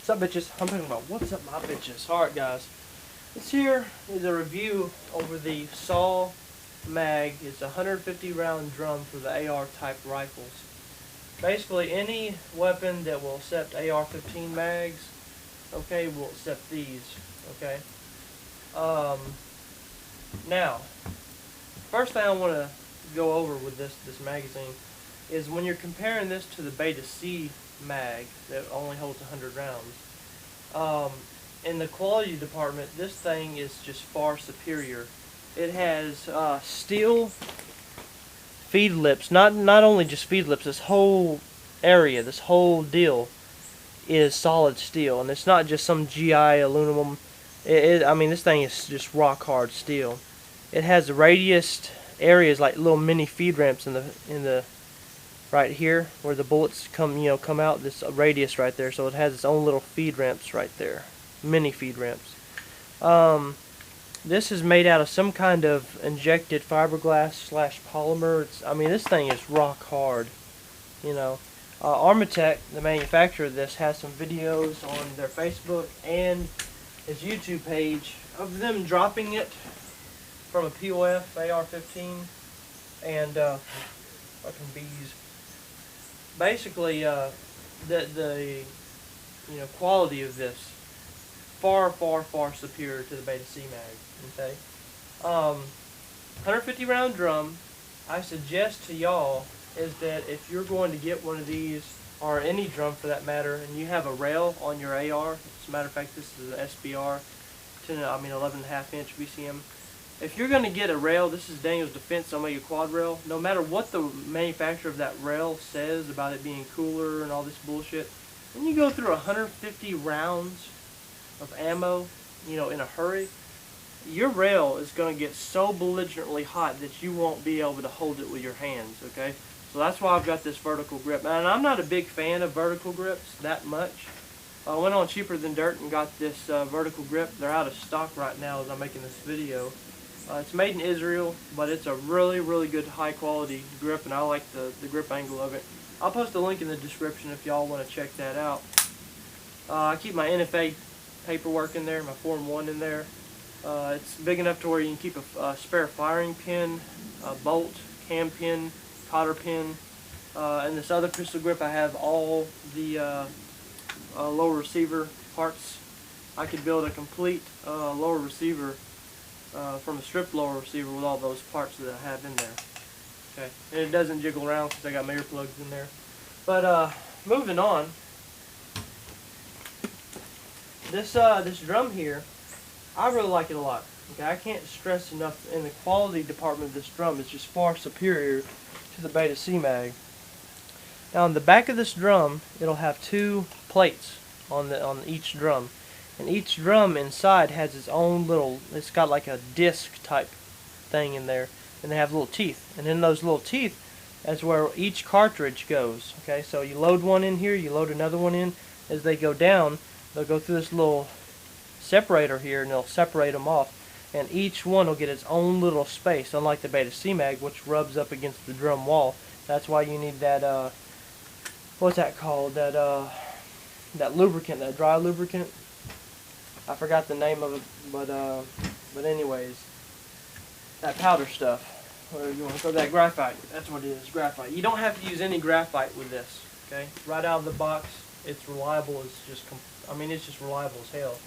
What's up, bitches? I'm talking about what's up, my bitches. Alright, guys. This here is a review over the Saw mag. It's a 150 round drum for the AR type rifles. Basically, any weapon that will accept AR-15 mags, okay, will accept these, okay. Now, first thing I want to go over with this magazine is when you're comparing this to the Beta C mag that only holds 100 rounds. In the quality department, this thing is just far superior. It has steel feed lips, not only just feed lips. This whole area, this whole deal, is solid steel, and it's not just some GI aluminum. I mean, this thing is just rock hard steel. It has radiused areas like little mini feed ramps in the right here where the bullets come out. This radius right there, so it has its own little feed ramps right there, mini feed ramps. This is made out of some kind of injected fiberglass / polymer. I mean, this thing is rock hard. Armatac, the manufacturer of this, has some videos on their Facebook and his YouTube page of them dropping it from a POF AR-15 and fucking bees. Basically, the quality of this far superior to the Beta C mag. Okay, 150 round drum. I suggest to y'all is that if you're going to get one of these, or any drum for that matter, and you have a rail on your AR, as a matter of fact, this is an SBR, 11.5 inch BCM. If you're going to get a rail, this is Daniel's Defense Omega quad rail. No matter what the manufacturer of that rail says about it being cooler and all this bullshit, when you go through 150 rounds of ammo, in a hurry, your rail is going to get so belligerently hot that you won't be able to hold it with your hands, okay? So that's why I've got this vertical grip. And I'm not a big fan of vertical grips that much. I went on Cheaper Than Dirt and got this vertical grip. They're out of stock right now as I'm making this video. It's made in Israel, but it's a really good high quality grip, and I like the grip angle of it. I'll post a link in the description if y'all want to check that out. I keep my NFA paperwork in there, my Form 1 in there. It's big enough to where you can keep a spare firing pin, a bolt, cam pin, cotter pin, and this other pistol grip. I have all the lower receiver parts. I could build a complete lower receiver from a stripped lower receiver with all those parts that I have in there. Okay, and it doesn't jiggle around because I got my earplugs in there. But moving on, this drum here, I really like it a lot. Okay, I can't stress enough, in the quality department of this drum is just far superior to the Beta C mag. Now on the back of this drum, it'll have two plates on each drum. And each drum inside has its own little, it's got like a disc type thing in there, and they have little teeth. And in those little teeth, that's where each cartridge goes. Okay, so you load one in here, you load another one in. As they go down, they'll go through this little separator here, and they'll separate them off. And each one will get its own little space, unlike the Beta C mag, which rubs up against the drum wall. That's why you need that, what's that called? That lubricant, that dry lubricant. I forgot the name of it, but anyways, that powder stuff, or you want to call that graphite. That's what it is, graphite. You don't have to use any graphite with this. Okay, right out of the box, it's reliable. It's just reliable as hell.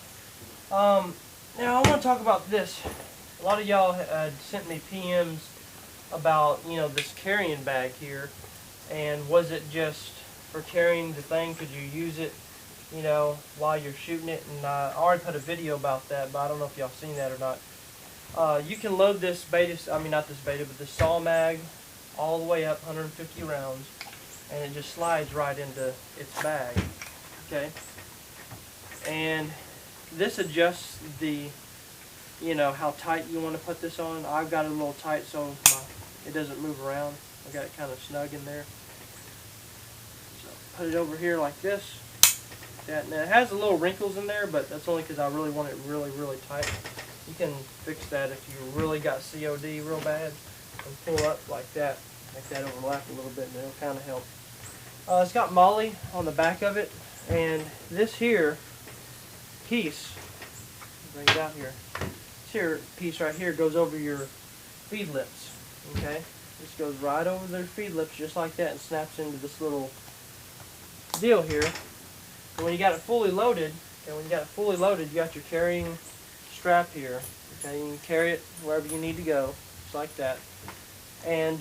Now I want to talk about this. A lot of y'all had sent me PMs about this carrying bag here, and was it just for carrying the thing? Could you use it while you're shooting it? And I already put a video about that, but I don't know if y'all seen that or not. You can load this not this Beta, but the Saw mag all the way up 150 rounds, and it just slides right into its bag. Okay, and this adjusts the how tight you want to put this on. I've got it a little tight so it doesn't move around. I got it kind of snug in there. So put it over here like this. Now it has a little wrinkles in there, but that's only because I really want it really tight. You can fix that if you really got COD real bad, and pull up like that, make that overlap a little bit, and it'll kind of help. It's got MOLLE on the back of it, and this here piece, bring it out here. This here piece right here goes over your feed lips. Okay, this goes right over their feed lips just like that and snaps into this little deal here. And when you got it fully loaded, you got your carrying strap here. Okay, you can carry it wherever you need to go, just like that. And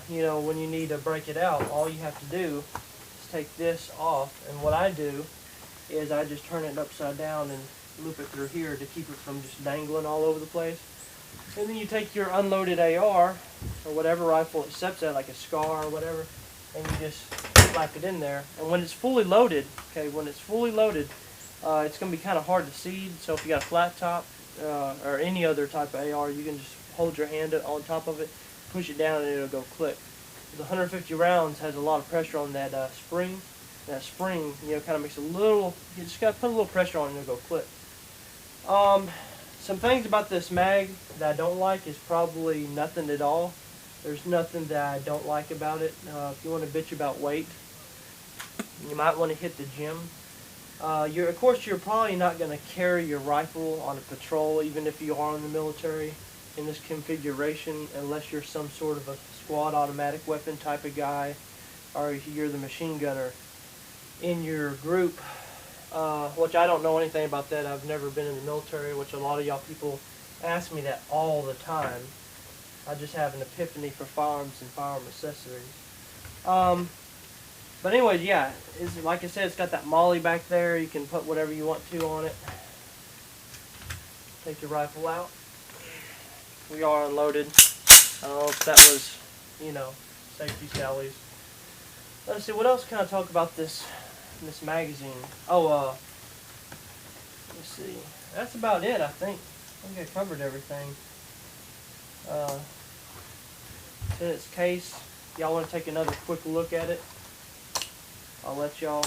you know, when you need to break it out, all you have to do is take this off. And what I do is I just turn it upside down and loop it through here to keep it from just dangling all over the place. And then you take your unloaded AR or whatever rifle it accepts at, like a SCAR or whatever, and you just slap it in there. And when it's fully loaded, okay, when it's fully loaded, it's going to be kind of hard to seed. So if you got a flat top or any other type of AR, you can just hold your hand on top of it, push it down, and it'll go click. The 150 rounds has a lot of pressure on that spring. That spring, you know, kind of makes a little. You just got to put a little pressure on it, and it'll go click. Some things about this mag that I don't like is probably nothing at all. There's nothing that I don't like about it. If you want to bitch about weight, you might want to hit the gym. Of course, you're probably not going to carry your rifle on a patrol, even if you are in the military, in this configuration, unless you're some sort of a squad automatic weapon type of guy, or you're the machine gunner in your group. Which I don't know anything about that. I've never been in the military, which a lot of y'all people ask me that all the time. I just have an epiphany for firearms and firearm accessories. But anyways, yeah, like I said, it's got that molly back there. You can put whatever you want to on it. Take your rifle out. We are unloaded. I don't know if that was, you know, safety sallies. Let's see, what else can I talk about this magazine? Oh, let's see. That's about it, I think. I think I covered everything. It's in its case. Y'all want to take another quick look at it? I'll let y'all.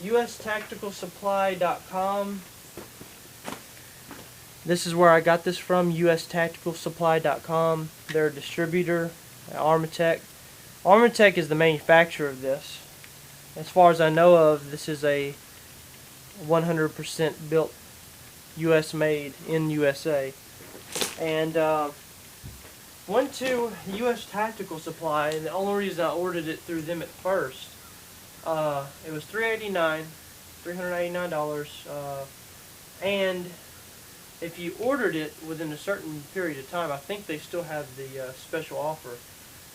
USTacticalSupply.com. This is where I got this from, USTacticalSupply.com. They're a distributor, Armatac. Armatac is the manufacturer of this. As far as I know of, this is a 100% built US made in USA. And went to US Tactical Supply, and the only reason I ordered it through them at first, it was $389, and if you ordered it within a certain period of time, I think they still have the special offer.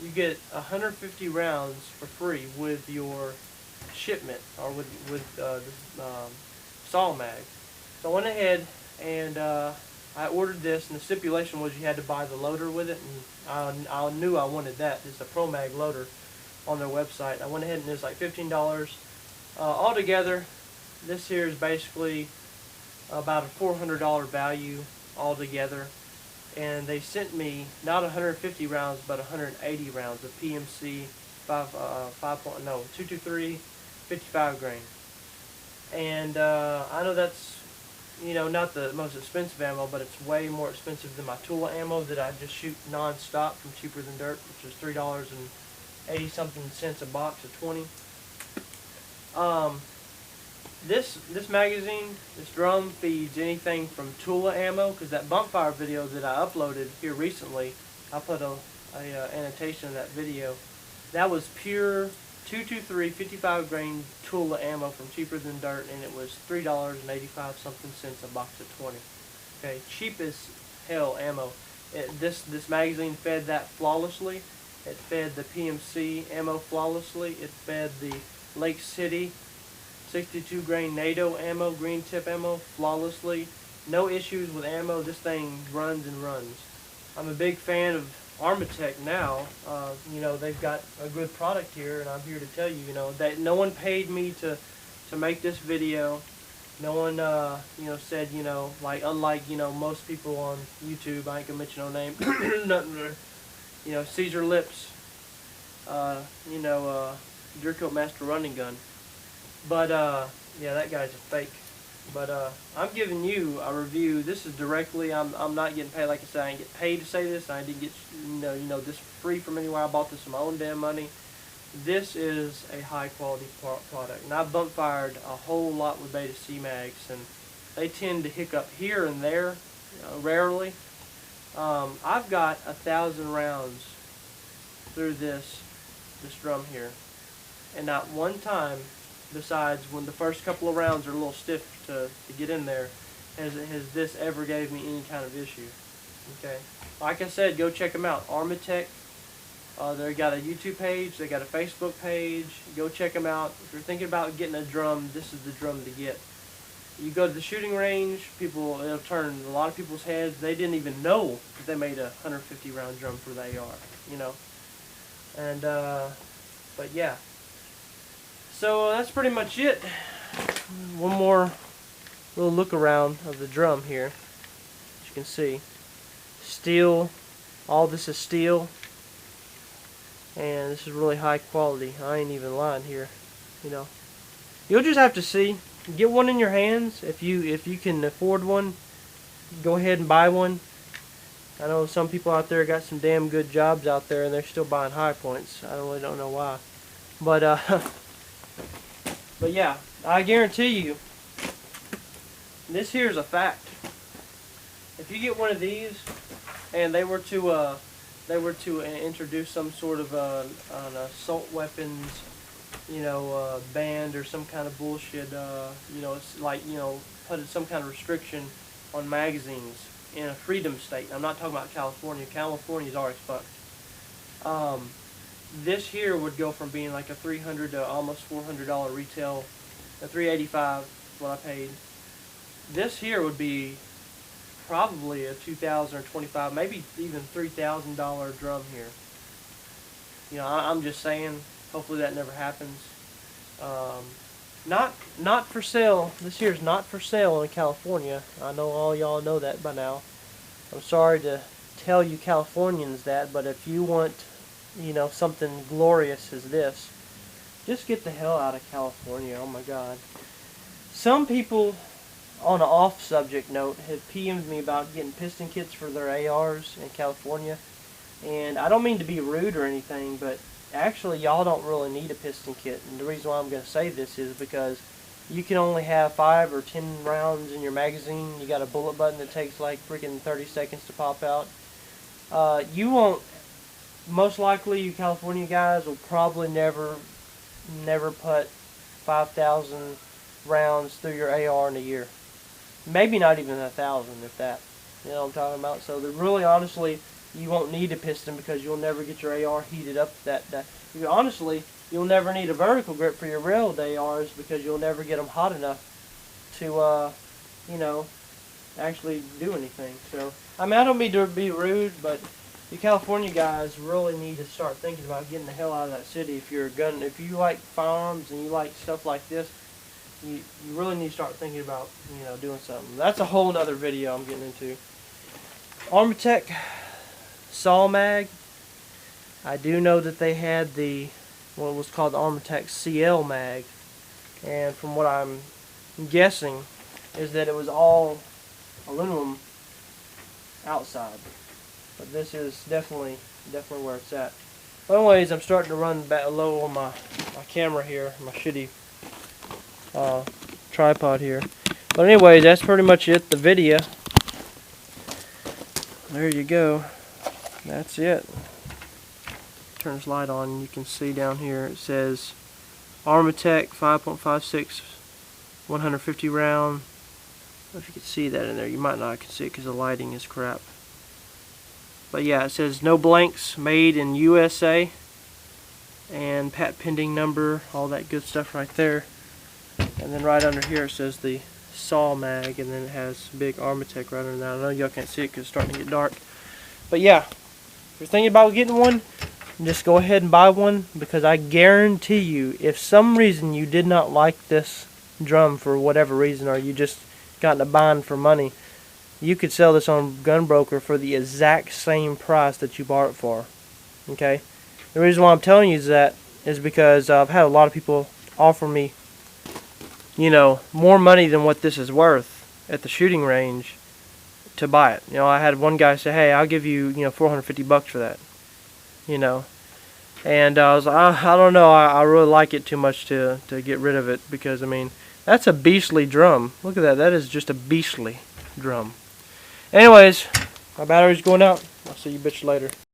You get 150 rounds for free with your shipment, or with the saw mag. So I went ahead and I ordered this, and the stipulation was you had to buy the loader with it, and I knew I wanted that. It's a Pro Mag loader on their website. I went ahead and it was like $15 altogether. This here is basically about a $400 value altogether, and they sent me not 150 rounds but 180 rounds of PMC 223 55 grain. And I know that's, you know, not the most expensive ammo, but it's way more expensive than my Tula ammo that I just shoot non-stop from Cheaper Than Dirt, which is $3.80 something a box of 20. This magazine, this drum feeds anything from Tula ammo, because that bump fire video that I uploaded here recently, I put a annotation of that video. That was pure 223 55 grain Tula ammo from Cheaper Than Dirt, and it was $3.85 something a box of 20. Okay, cheap as hell ammo. This magazine fed that flawlessly. It fed the PMC ammo flawlessly. It fed the Lake City 62 grain NATO ammo, green tip ammo, flawlessly. No issues with ammo. This thing runs and runs. I'm a big fan of Armatac now. You know, they've got a good product here, and I'm here to tell you, you know, that no one paid me to make this video. No one, you know, said, you know, like, unlike, you know, most people on YouTube, I ain't gonna mention no name, nothing, you know, Caesar Lips, you know, Jerkote Master Running Gun. But, yeah, that guy's a fake. But, I'm giving you a review. This is directly, I'm not getting paid. Like I said, I didn't get paid to say this. I didn't get, you know, this free from anywhere. I bought this with my own damn money. this is a high quality product. And I've bump fired a whole lot with Beta C mags, and they tend to hiccup here and there, rarely. I've got 1,000 rounds through this drum here, and not one time, besides when the first couple of rounds are a little stiff to get in there, has this ever gave me any kind of issue. Okay, like I said, go check them out. Armatac. They got a YouTube page. They got a Facebook page. Go check them out. If you're thinking about getting a drum, this is the drum to get. You go to the shooting range, it'll turn a lot of people's heads. They didn't even know that they made a 150 round drum for the AR, you know. And but yeah. So that's pretty much it. One more little look around of the drum here. As you can see, steel. All this is steel, and this is really high quality. I ain't even lying here, you know. You'll just have to see. Get one in your hands if you can afford one. Go ahead and buy one. I know some people out there got some damn good jobs out there, and they're still buying high points. I really don't know why, but but yeah, I guarantee you, this here is a fact. If you get one of these, and they were to introduce some sort of an assault weapons, you know, banned or some kind of bullshit, you know, it's like, you know, put some kind of restriction on magazines in a freedom state. I'm not talking about California. California's already fucked. This here would go from being like a $300 to almost $400 retail, a $385 is what I paid. This here would be probably a $2,000 or $2,500, maybe even $3,000 drum here. You know, I'm just saying. Hopefully that never happens. Not for sale. This here is not for sale in California. I know all y'all know that by now. I'm sorry to tell you Californians that, but if you want, you know, something glorious as this, just get the hell out of California. Oh my God. Some people, on an off subject note, have PM'd me about getting piston kits for their ARs in California, and I don't mean to be rude or anything, but actually y'all don't really need a piston kit. And the reason why I'm going to say this is because you can only have 5 or 10 rounds in your magazine. You got a bullet button that takes like freaking 30 seconds to pop out. You won't, most likely you California guys will probably never put 5,000 rounds through your AR in a year. Maybe not even 1,000, if that. You know what I'm talking about? So really, honestly, you won't need a piston because you'll never get your AR heated up honestly, you'll never need a vertical grip for your railed ARs because you'll never get them hot enough to, you know, actually do anything. So, I mean, I don't mean to be rude, but you California guys really need to start thinking about getting the hell out of that city. If you're a gun, if you like firearms and you like stuff like this, you really need to start thinking about, you know, doing something. That's a whole other video I'm getting into. Armatac saw mag. I do know that they had what was called the Armatac CL mag, and from what I'm guessing is that it was all aluminum outside, but this is definitely where it's at. But anyways, I'm starting to run back low on my camera here, my shitty tripod here. But anyways, that's pretty much it, the video. There you go. That's it. Turn this light on and you can see down here it says Armatac 5.56 150 round. I don't know if you can see that in there. You might not can see it because the lighting is crap. But yeah, it says no blanks, made in USA, and patent pending number, all that good stuff right there. And then right under here it says the saw mag, and then it has big Armatac right under that. I know y'all can't see it because it's starting to get dark. But yeah, if you're thinking about getting one, just go ahead and buy one, because I guarantee you, if some reason you did not like this drum for whatever reason, or you just got in a bind for money, you could sell this on Gunbroker for the exact same price that you bought it for. Okay? The reason why I'm telling you that is because I've had a lot of people offer me, you know, more money than what this is worth at the shooting range to buy it. You know, I had one guy say, hey, I'll give you, you know, $450 for that. You know, And I don't know, I really like it too much to get rid of it, because I mean, that's a beastly drum. Look at that. That is just a beastly drum. Anyways, my battery's going out. I'll see you bitch later.